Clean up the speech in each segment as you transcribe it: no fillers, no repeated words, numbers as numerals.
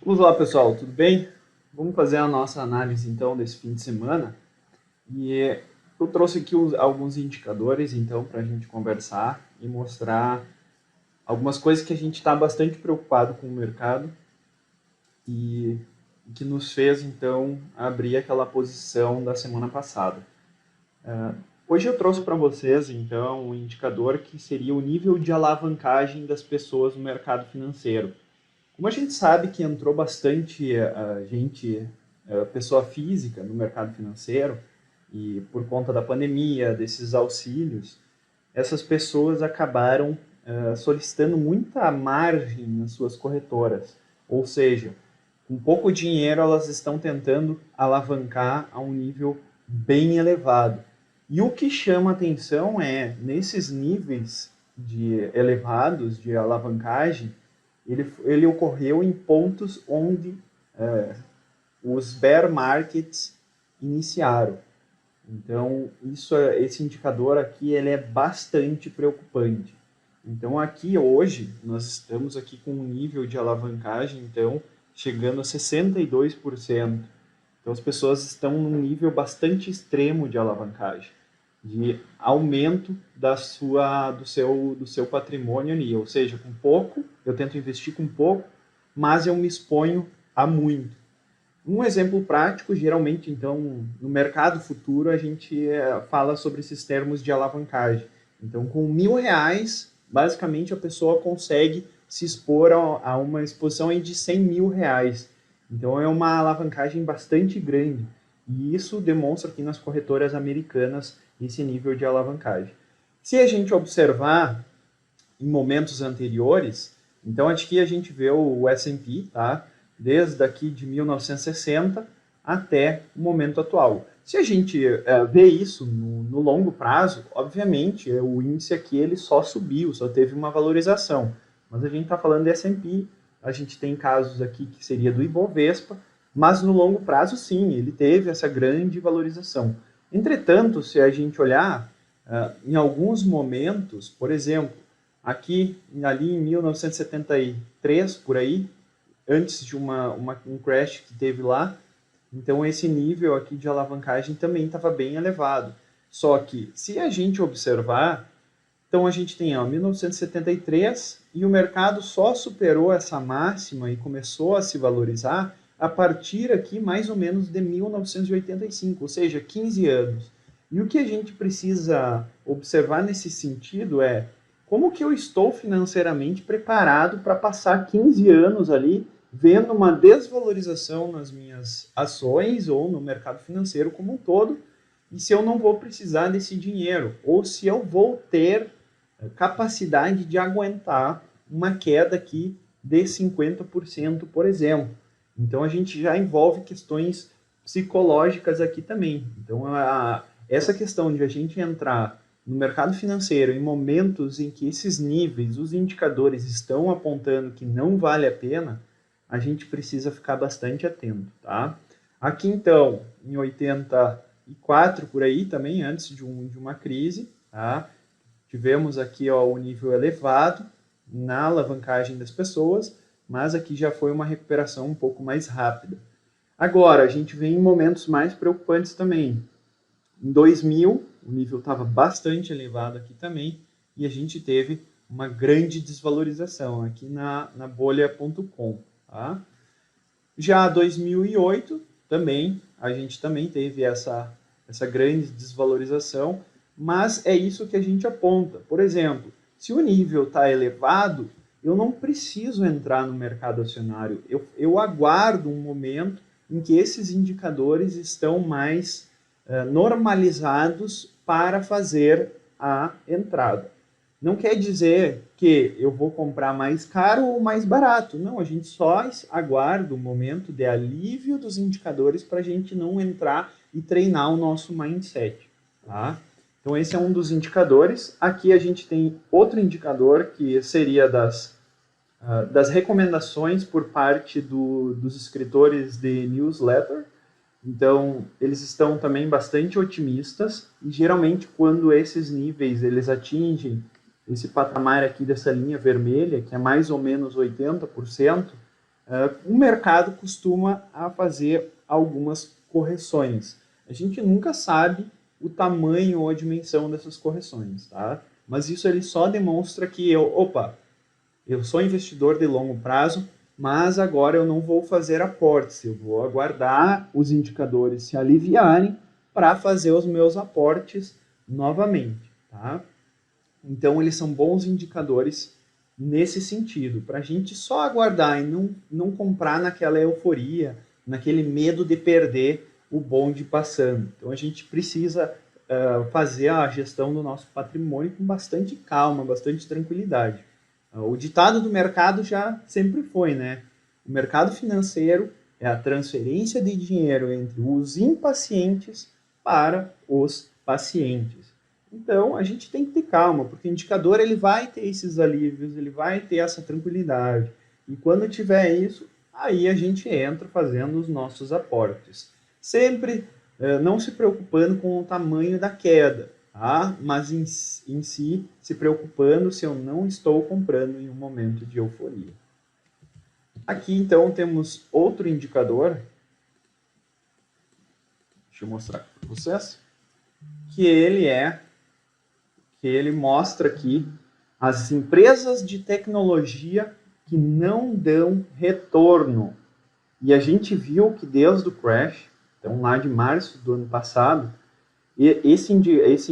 Vamos lá, pessoal, tudo bem? Vamos fazer a nossa análise então desse fim de semana. E eu trouxe aqui alguns indicadores então para a gente conversar e mostrar algumas coisas que a gente está bastante preocupado com o mercado e que nos fez então abrir aquela posição da semana passada. Hoje eu trouxe para vocês então um indicador que seria o nível de alavancagem das pessoas no mercado financeiro. Como a gente sabe que entrou bastante gente, pessoa física no mercado financeiro, e por conta da pandemia, desses auxílios, essas pessoas acabaram solicitando muita margem nas suas corretoras. Ou seja, com pouco dinheiro elas estão tentando alavancar a um nível bem elevado. E o que chama atenção é, nesses níveis elevados de alavancagem, ele ocorreu em pontos onde os bear markets iniciaram. Então, esse indicador aqui ele é bastante preocupante. Então, aqui hoje, nós estamos aqui com um nível de alavancagem, então, chegando a 62%. Então, as pessoas estão num nível bastante extremo de alavancagem, de aumento do seu patrimônio ali. Ou seja, com pouco, eu tento investir com pouco, mas eu me exponho a muito. Um exemplo prático, geralmente, então, no mercado futuro, a gente fala sobre esses termos de alavancagem. Então, com R$ 1.000, basicamente, a pessoa consegue se expor a uma exposição aí de R$ 100.000. Então, é uma alavancagem bastante grande. E isso demonstra aqui nas corretoras americanas esse nível de alavancagem. Se a gente observar em momentos anteriores, então aqui a gente vê o S&P, tá? Desde aqui de 1960 até o momento atual. Se a gente vê isso no longo prazo, obviamente o índice aqui ele só subiu, só teve uma valorização. Mas a gente está falando de S&P, a gente tem casos aqui que seria do Ibovespa, mas no longo prazo sim, ele teve essa grande valorização. Entretanto, se a gente olhar em alguns momentos, por exemplo, aqui ali em 1973, por aí, antes de um crash que teve lá, então esse nível aqui de alavancagem também estava bem elevado. Só que, se a gente observar, então a gente tem 1973 e o mercado só superou essa máxima e começou a se valorizar a partir aqui mais ou menos de 1985, ou seja, 15 anos. E o que a gente precisa observar nesse sentido é como que eu estou financeiramente preparado para passar 15 anos ali vendo uma desvalorização nas minhas ações ou no mercado financeiro como um todo, e se eu não vou precisar desse dinheiro, ou se eu vou ter capacidade de aguentar uma queda aqui de 50%, por exemplo. Então a gente já envolve questões psicológicas aqui também. Então essa questão de a gente entrar no mercado financeiro em momentos em que esses níveis, os indicadores estão apontando que não vale a pena, a gente precisa ficar bastante atento, tá? Aqui então, em 84 por aí também, antes de uma crise, tá? Tivemos aqui o nível elevado na alavancagem das pessoas, mas aqui já foi uma recuperação um pouco mais rápida. Agora, a gente vem em momentos mais preocupantes também. Em 2000, o nível estava bastante elevado aqui também, e a gente teve uma grande desvalorização aqui na bolha.com. Tá? Já 2008, também, a gente também teve essa grande desvalorização, mas é isso que a gente aponta. Por exemplo, se o nível está elevado, eu não preciso entrar no mercado acionário. Eu aguardo um momento em que esses indicadores estão mais normalizados para fazer a entrada. Não quer dizer que eu vou comprar mais caro ou mais barato. Não, a gente só aguarda o momento de alívio dos indicadores para a gente não entrar e treinar o nosso mindset. Tá? Então, esse é um dos indicadores. Aqui a gente tem outro indicador que seria das recomendações por parte dos escritores de newsletter. Então, eles estão também bastante otimistas e geralmente quando esses níveis eles atingem esse patamar aqui dessa linha vermelha, que é mais ou menos 80%, o mercado costuma a fazer algumas correções. A gente nunca sabe o tamanho ou a dimensão dessas correções, tá? Mas isso ele só demonstra que eu sou investidor de longo prazo, mas agora eu não vou fazer aportes, eu vou aguardar os indicadores se aliviarem para fazer os meus aportes novamente, tá? Então, eles são bons indicadores nesse sentido, para a gente só aguardar e não comprar naquela euforia, naquele medo de perder o bonde passando. Então, a gente precisa fazer a gestão do nosso patrimônio com bastante calma, bastante tranquilidade. O ditado do mercado já sempre foi, né? O mercado financeiro é a transferência de dinheiro entre os impacientes para os pacientes. Então, a gente tem que ter calma, porque o indicador ele vai ter esses alívios, ele vai ter essa tranquilidade. E quando tiver isso, aí a gente entra fazendo os nossos aportes. Sempre não se preocupando com o tamanho da queda, tá? Mas em si se preocupando se eu não estou comprando em um momento de euforia. Aqui, então, temos outro indicador. Deixa eu mostrar aqui para vocês. Que ele mostra aqui as empresas de tecnologia que não dão retorno. E a gente viu que desde o crash, então lá de março do ano passado, esse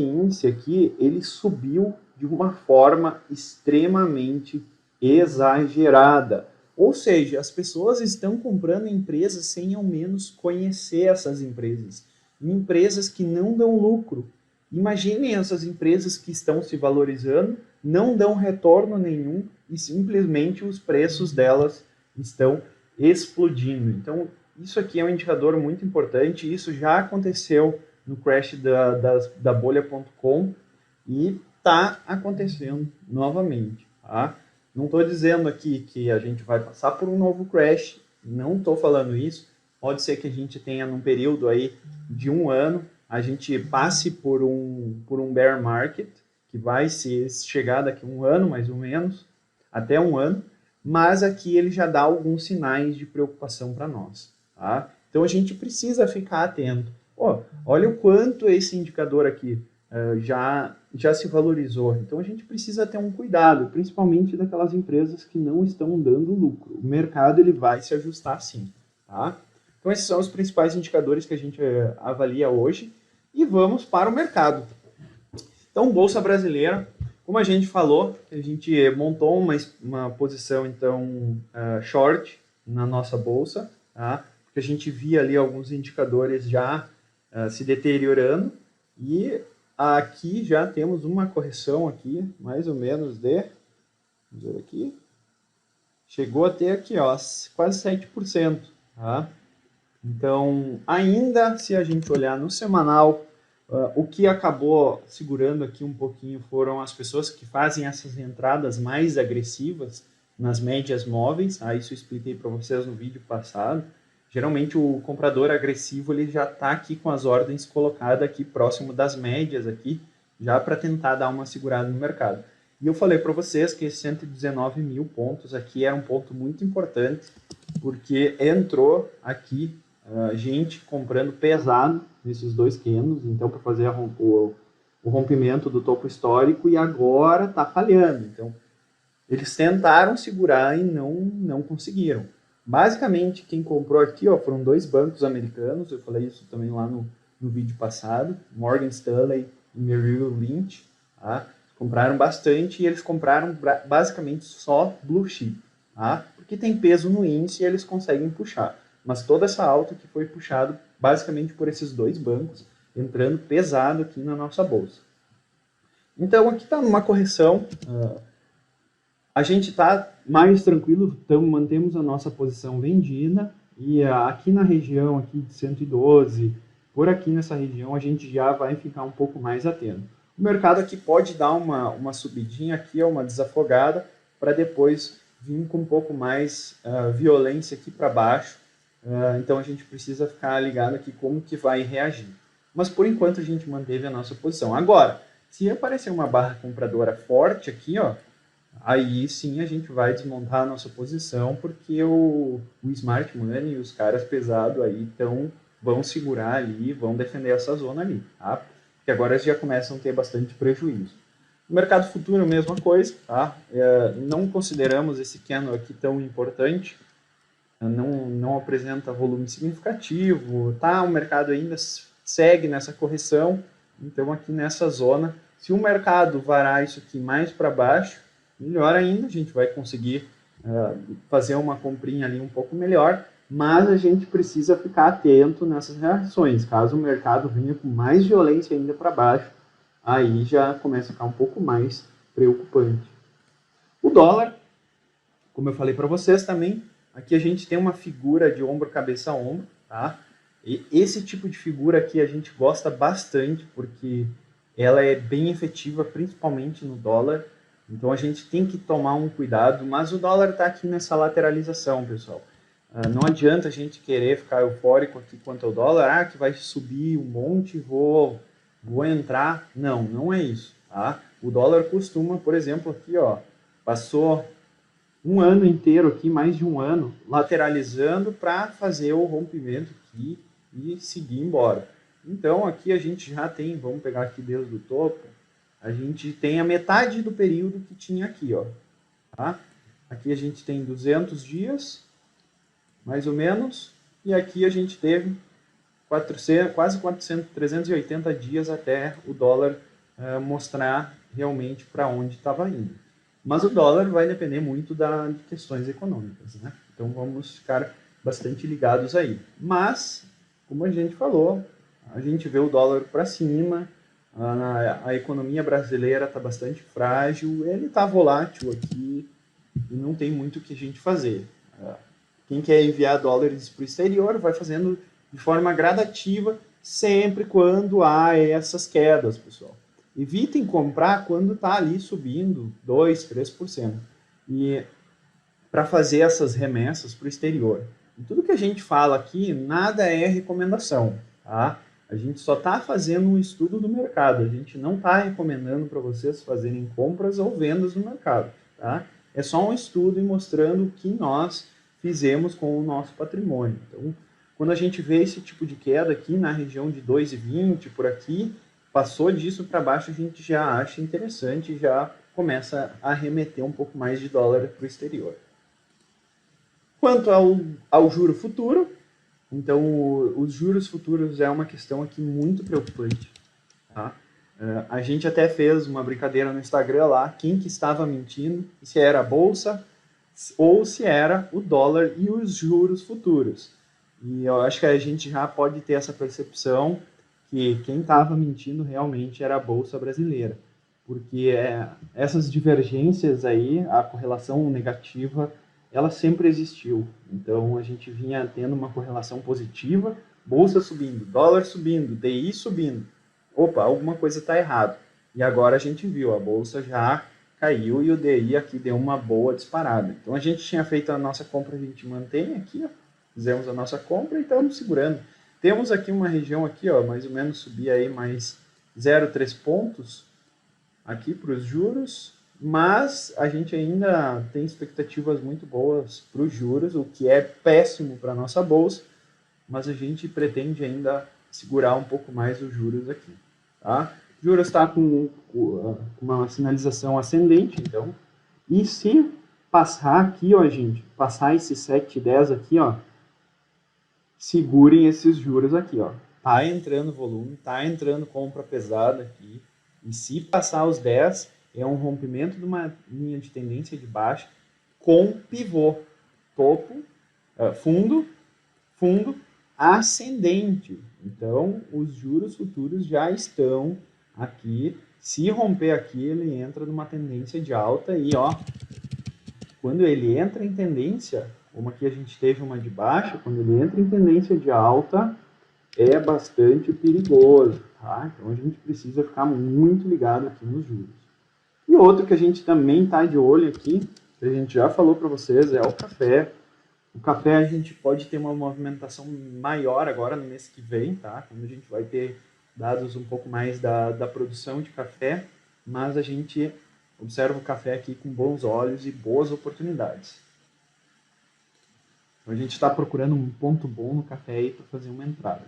índice aqui, ele subiu de uma forma extremamente exagerada. Ou seja, as pessoas estão comprando empresas sem ao menos conhecer essas empresas. Empresas que não dão lucro. Imaginem essas empresas que estão se valorizando, não dão retorno nenhum e simplesmente os preços delas estão explodindo. Então, isso aqui é um indicador muito importante. Isso já aconteceu no crash da bolha.com e está acontecendo novamente. Tá? Não estou dizendo aqui que a gente vai passar por um novo crash, não estou falando isso. Pode ser que a gente tenha num período aí de um ano, a gente passe por um bear market, que vai chegar daqui a um ano, mais ou menos, até um ano, mas aqui ele já dá alguns sinais de preocupação para nós. Tá? Então a gente precisa ficar atento. Olha o quanto esse indicador aqui já se valorizou. Então a gente precisa ter um cuidado, principalmente daquelas empresas que não estão dando lucro. O mercado ele vai se ajustar sim. Tá? Então esses são os principais indicadores que a gente avalia hoje. E vamos para o mercado. Então, Bolsa Brasileira, como a gente falou, a gente montou uma posição então short na nossa bolsa, tá? Porque a gente via ali alguns indicadores já se deteriorando e aqui já temos uma correção aqui, mais ou menos vamos ver aqui, chegou até aqui, ó, quase 7%, tá? Então, ainda se a gente olhar no semanal, o que acabou segurando aqui um pouquinho foram as pessoas que fazem essas entradas mais agressivas nas médias móveis. Isso eu expliquei para vocês no vídeo passado. Geralmente o comprador agressivo ele já está aqui com as ordens colocadas aqui próximo das médias aqui, já para tentar dar uma segurada no mercado. E eu falei para vocês que esses 119 mil pontos aqui era um ponto muito importante, porque entrou aqui gente comprando pesado nesses dois candles, então para fazer o rompimento do topo histórico e agora está falhando. Então eles tentaram segurar e não conseguiram. Basicamente quem comprou aqui foram dois bancos americanos, eu falei isso também lá no vídeo passado, Morgan Stanley e Merrill Lynch, tá? Compraram bastante e eles compraram basicamente só blue chip, tá? Porque tem peso no índice e eles conseguem puxar. Mas toda essa alta que foi puxado basicamente por esses dois bancos, entrando pesado aqui na nossa bolsa. Então aqui está numa correção, a gente está mais tranquilo, mantemos a nossa posição vendida, e aqui na região aqui de 112, por aqui nessa região, a gente já vai ficar um pouco mais atento. O mercado aqui pode dar uma subidinha aqui, uma desafogada, para depois vir com um pouco mais violência aqui para baixo. Então a gente precisa ficar ligado aqui como que vai reagir. Mas por enquanto a gente manteve a nossa posição. Agora, se aparecer uma barra compradora forte aqui, aí sim a gente vai desmontar a nossa posição, porque o smart money e os caras pesados aí vão segurar ali, vão defender essa zona ali, tá? Porque agora eles já começam a ter bastante prejuízo. No mercado futuro, mesma coisa, tá? Não consideramos esse candle aqui tão importante, não apresenta volume significativo, tá? O mercado ainda segue nessa correção, então aqui nessa zona, se o mercado varar isso aqui mais para baixo, melhor ainda, a gente vai conseguir fazer uma comprinha ali um pouco melhor, mas a gente precisa ficar atento nessas reações. Caso o mercado venha com mais violência ainda para baixo, aí já começa a ficar um pouco mais preocupante. O dólar, como eu falei para vocês também, aqui a gente tem uma figura de ombro, cabeça a ombro, tá? E esse tipo de figura aqui a gente gosta bastante porque ela é bem efetiva, principalmente no dólar. Então a gente tem que tomar um cuidado, mas o dólar está aqui nessa lateralização, pessoal. Não adianta a gente querer ficar eufórico aqui quanto ao dólar, que vai subir um monte, vou entrar. Não, não é isso, tá? O dólar costuma, por exemplo, aqui, ó, passou um ano inteiro aqui, mais de um ano, lateralizando para fazer o rompimento aqui e seguir embora. Então aqui a gente já tem, vamos pegar aqui desde o topo, a gente tem a metade do período que tinha aqui, ó. Tá? Aqui a gente tem 200 dias, mais ou menos, e aqui a gente teve 400, quase 400, 380 dias até o dólar mostrar realmente para onde estava indo. Mas o dólar vai depender muito de questões econômicas, né? Então vamos ficar bastante ligados aí. Mas, como a gente falou, a gente vê o dólar para cima, a economia brasileira está bastante frágil, ele está volátil aqui e não tem muito o que a gente fazer. Quem quer enviar dólares para o exterior vai fazendo de forma gradativa, sempre quando há essas quedas, pessoal. Evitem comprar quando está ali subindo 2, 3%. E para fazer essas remessas para o exterior. E tudo que a gente fala aqui, nada é recomendação, tá? A gente só está fazendo um estudo do mercado. A gente não está recomendando para vocês fazerem compras ou vendas no mercado, tá? É só um estudo e mostrando o que nós fizemos com o nosso patrimônio. Então, quando a gente vê esse tipo de queda aqui na região de 2,20 por aqui, passou disso para baixo, a gente já acha interessante, já começa a remeter um pouco mais de dólar para o exterior. Quanto ao juro futuro, então os juros futuros é uma questão aqui muito preocupante. Tá? A gente até fez uma brincadeira no Instagram lá, quem que estava mentindo, se era a bolsa ou se era o dólar e os juros futuros. E eu acho que a gente já pode ter essa percepção que quem estava mentindo realmente era a bolsa brasileira, porque essas divergências aí, a correlação negativa, ela sempre existiu. Então a gente vinha tendo uma correlação positiva, bolsa subindo, dólar subindo, DI subindo. Opa, alguma coisa está errada. E agora a gente viu, a bolsa já caiu e o DI aqui deu uma boa disparada. Então a gente tinha feito a nossa compra, a gente mantém aqui, ó, fizemos a nossa compra e estamos segurando. Temos aqui uma região aqui, ó, mais ou menos subir aí mais 0,3 pontos aqui para os juros, mas a gente ainda tem expectativas muito boas para os juros, o que é péssimo para a nossa bolsa, mas a gente pretende ainda segurar um pouco mais os juros aqui. Tá? Juros está com uma sinalização ascendente, então, e se passar aqui, ó, gente, passar esse 7,10 aqui, ó, segurem esses juros aqui, ó. Tá entrando volume, tá entrando compra pesada aqui. E se passar os 10, é um rompimento de uma linha de tendência de baixa com pivô. Topo, fundo, ascendente. Então, os juros futuros já estão aqui. Se romper aqui, ele entra numa tendência de alta e, ó, quando ele entra em tendência, como aqui a gente teve uma de baixa, quando ele entra em tendência de alta, é bastante perigoso, tá? Então a gente precisa ficar muito ligado aqui nos juros. E outro que a gente também está de olho aqui, que a gente já falou para vocês, é o café. O café a gente pode ter uma movimentação maior agora no mês que vem, tá? Quando a gente vai ter dados um pouco mais da produção de café, mas observo o café aqui com bons olhos e boas oportunidades. Então a gente está procurando um ponto bom no café aí para fazer uma entrada.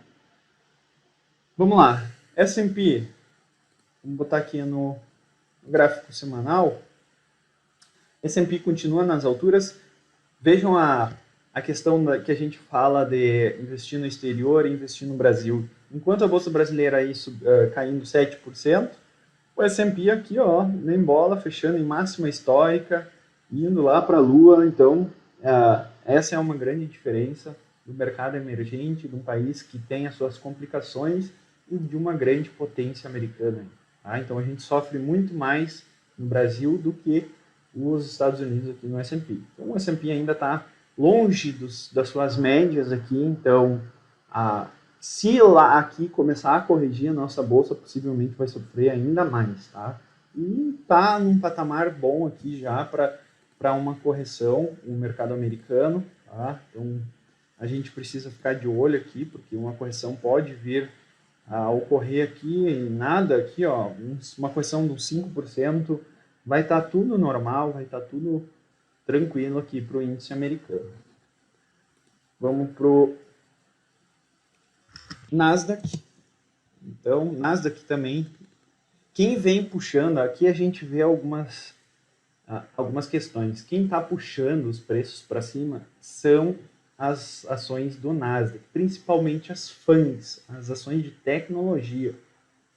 Vamos lá, S&P, vamos botar aqui no gráfico semanal. S&P continua nas alturas. Vejam a questão que a gente fala de investir no exterior e investir no Brasil. Enquanto a Bolsa Brasileira aí caindo 7%, o S&P aqui, ó, nem bola, fechando em máxima histórica, indo lá para a lua. Então, essa é uma grande diferença do mercado emergente, de um país que tem as suas complicações e de uma grande potência americana. Tá? Então, a gente sofre muito mais no Brasil do que os Estados Unidos aqui no S&P. Então, o S&P ainda está longe das suas médias aqui, então, se lá aqui começar a corrigir a nossa bolsa, possivelmente vai sofrer ainda mais, tá? E está num patamar bom aqui já para uma correção, o mercado americano, tá? Então, a gente precisa ficar de olho aqui, porque uma correção pode vir a ocorrer aqui em nada, aqui, ó, uma correção de uns 5%, vai estar tudo normal, vai estar tudo tranquilo aqui para o índice americano. Vamos para o Nasdaq. Então, Nasdaq também. Quem vem puxando, aqui a gente vê algumas questões. Quem está puxando os preços para cima são as ações do Nasdaq, principalmente as FANGs, as ações de tecnologia.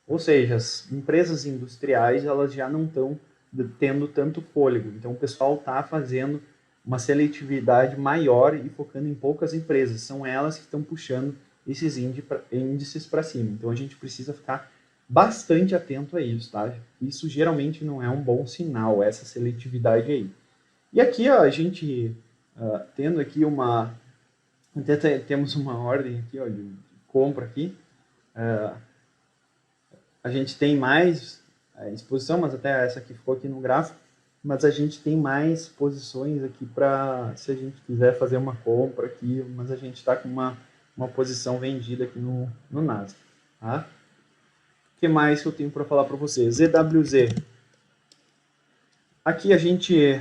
Ou seja, as empresas industriais elas já não estão tendo tanto fôlego. Então, o pessoal está fazendo uma seletividade maior e focando em poucas empresas. São elas que estão puxando esses índices para cima. Então, a gente precisa ficar bastante atento a isso, tá? Isso geralmente não é um bom sinal, essa seletividade aí. E aqui, ó, a gente tendo aqui temos uma ordem aqui, ó, de compra aqui. A gente tem mais exposição, mas até essa aqui ficou aqui no gráfico, mas a gente tem mais posições aqui para, se a gente quiser fazer uma compra aqui, mas a gente está com uma posição vendida aqui no Nasdaq. Tá? O que mais que eu tenho para falar para vocês? ZWZ. Aqui a gente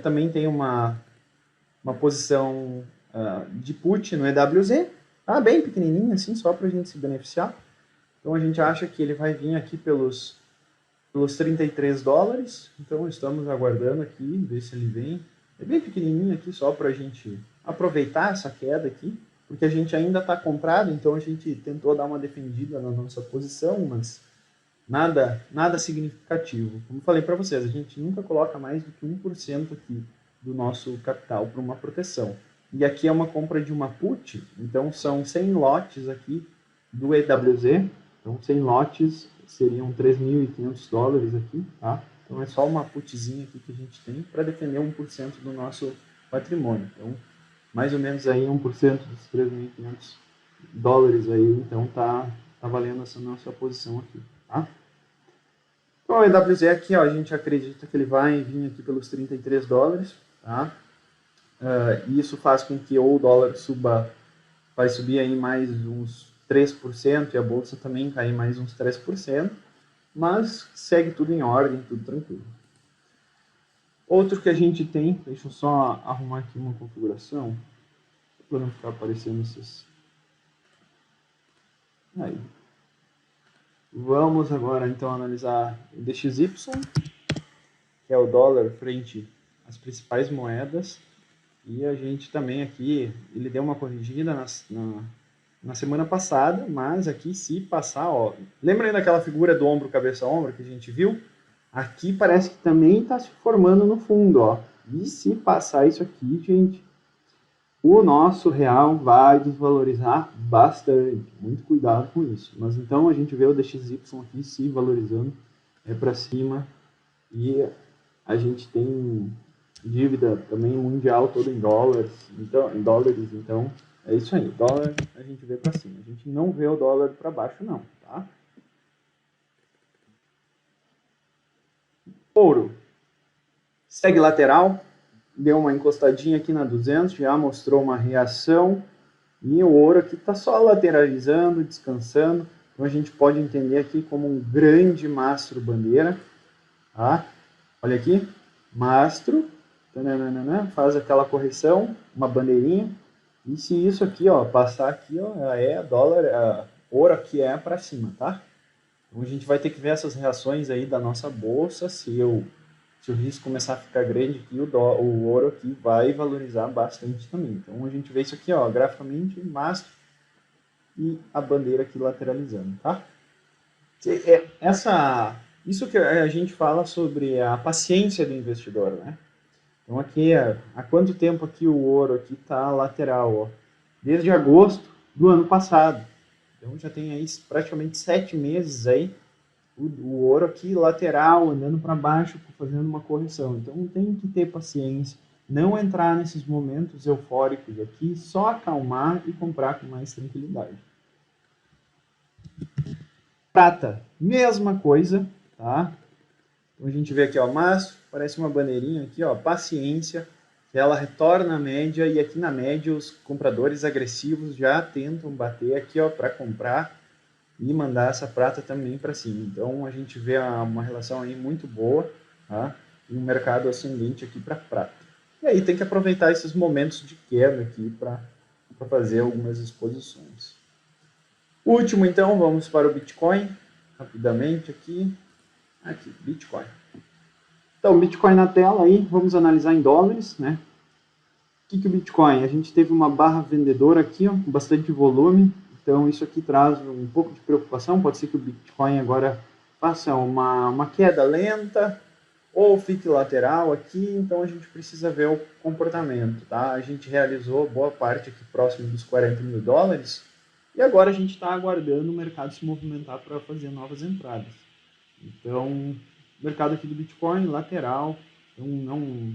também tem uma posição de put no EWZ, tá? Bem pequenininha assim, só para a gente se beneficiar. Então a gente acha que ele vai vir aqui pelos $33. Então estamos aguardando aqui, ver se ele vem. É bem pequenininho aqui, só para a gente aproveitar essa queda aqui, porque a gente ainda está comprado, então a gente tentou dar uma defendida na nossa posição, mas nada significativo. Como falei para vocês, a gente nunca coloca mais do que 1% aqui do nosso capital para uma proteção. E aqui é uma compra de uma put, então são 100 lotes aqui do EWZ. Então 100 lotes seriam $3.500 aqui, tá? Então é só uma putzinha aqui que a gente tem para defender 1% do nosso patrimônio. Então, mais ou menos aí 1% dos $3.500 aí, então tá valendo essa nossa posição aqui, tá? Então o EWZ aqui, ó, a gente acredita que ele vai vir aqui pelos $33, tá? E isso faz com que ou o dólar vai subir aí mais uns 3% e a bolsa também cair mais uns 3%, mas segue tudo em ordem, tudo tranquilo. Outro que a gente tem, deixa eu só arrumar aqui uma configuração, para não ficar aparecendo esses... Aí. Vamos agora então analisar o DXY, que é o dólar frente às principais moedas, e a gente também aqui, ele deu uma corrigida na semana passada, mas aqui se passar, ó, lembra aí daquela figura do ombro, cabeça, ombro que a gente viu? Aqui parece que também está se formando no fundo, ó. E se passar isso aqui, gente, o nosso real vai desvalorizar bastante. Muito cuidado com isso. Mas então a gente vê o DXY aqui se valorizando para cima e a gente tem dívida também mundial toda em dólares, então é isso aí, dólar a gente vê para cima, a gente não vê o dólar para baixo não, tá? Ouro, segue lateral, deu uma encostadinha aqui na 200, já mostrou uma reação, e o ouro aqui está só lateralizando, descansando, então a gente pode entender aqui como um grande mastro bandeira, tá? Olha aqui, mastro, tananana, faz aquela correção, uma bandeirinha. E se isso aqui, ó, passar aqui, ó, é dólar, ouro aqui é para cima, tá? Então a gente vai ter que ver essas reações aí da nossa bolsa, se o risco começar a ficar grande aqui, o ouro aqui vai valorizar bastante também. Então a gente vê isso aqui, ó, graficamente, mastro e a bandeira aqui lateralizando, tá? Isso que a gente fala sobre a paciência do investidor, né? Então aqui, há quanto tempo aqui o ouro aqui tá lateral, ó? Desde agosto do ano passado. Então já tem aí praticamente 7 meses aí o ouro aqui lateral, andando para baixo, fazendo uma correção. Então tem que ter paciência, não entrar nesses momentos eufóricos aqui, só acalmar e comprar com mais tranquilidade. Prata, mesma coisa, tá? Então a gente vê aqui, ó, mas parece uma bandeirinha aqui, ó, paciência, que ela retorna à média e aqui na média os compradores agressivos já tentam bater aqui, ó, para comprar e mandar essa prata também para cima. Então a gente vê uma relação aí muito boa, tá? E um mercado ascendente aqui para prata. E aí tem que aproveitar esses momentos de queda aqui para fazer algumas exposições. Último então, vamos para o Bitcoin, rapidamente aqui. Aqui, Bitcoin. Então, Bitcoin na tela aí, vamos analisar em dólares, né? O que o Bitcoin? A gente teve uma barra vendedora aqui, ó, com bastante volume, então isso aqui traz um pouco de preocupação, pode ser que o Bitcoin agora faça uma queda lenta ou fique lateral aqui, então a gente precisa ver o comportamento, tá? A gente realizou boa parte aqui próximo dos 40 mil dólares e agora a gente está aguardando o mercado se movimentar para fazer novas entradas. Então, o mercado aqui do Bitcoin, lateral, então não...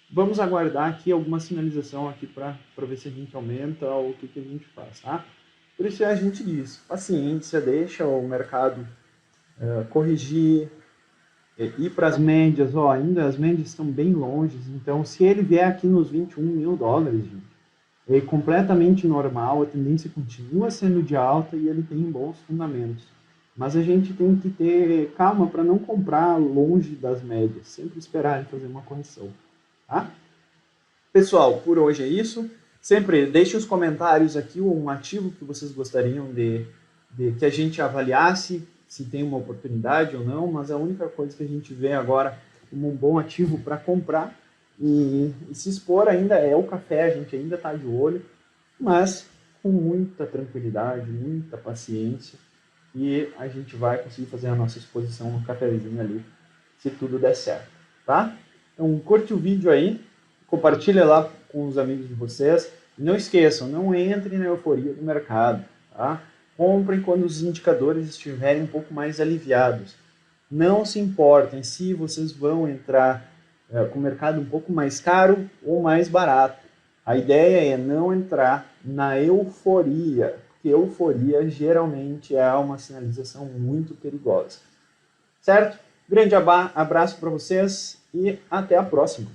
Vamos aguardar aqui alguma sinalização aqui para ver se a gente aumenta ou o que a gente faz, tá? Por isso a gente diz, paciência, deixa o mercado corrigir, ir para as médias, ó, ainda as médias estão bem longe, então se ele vier aqui nos 21 mil dólares, gente, é completamente normal, a tendência continua sendo de alta e ele tem bons fundamentos. Mas a gente tem que ter calma para não comprar longe das médias, sempre esperar ele fazer uma correção. Tá? Pessoal, por hoje é isso. Sempre deixe os comentários aqui um ativo que vocês gostariam de que a gente avaliasse, se tem uma oportunidade ou não, mas a única coisa que a gente vê agora como um bom ativo para comprar e se expor ainda é o café, a gente ainda está de olho, mas com muita tranquilidade, muita paciência, e a gente vai conseguir fazer a nossa exposição no cafezinho ali, se tudo der certo, tá? Então curte o vídeo aí, compartilha lá com os amigos de vocês, e não esqueçam, não entrem na euforia do mercado, tá? Comprem quando os indicadores estiverem um pouco mais aliviados. Não se importem se vocês vão entrar com o mercado um pouco mais caro ou mais barato. A ideia é não entrar na euforia, porque euforia geralmente é uma sinalização muito perigosa. Certo? Grande abraço para vocês e até a próxima.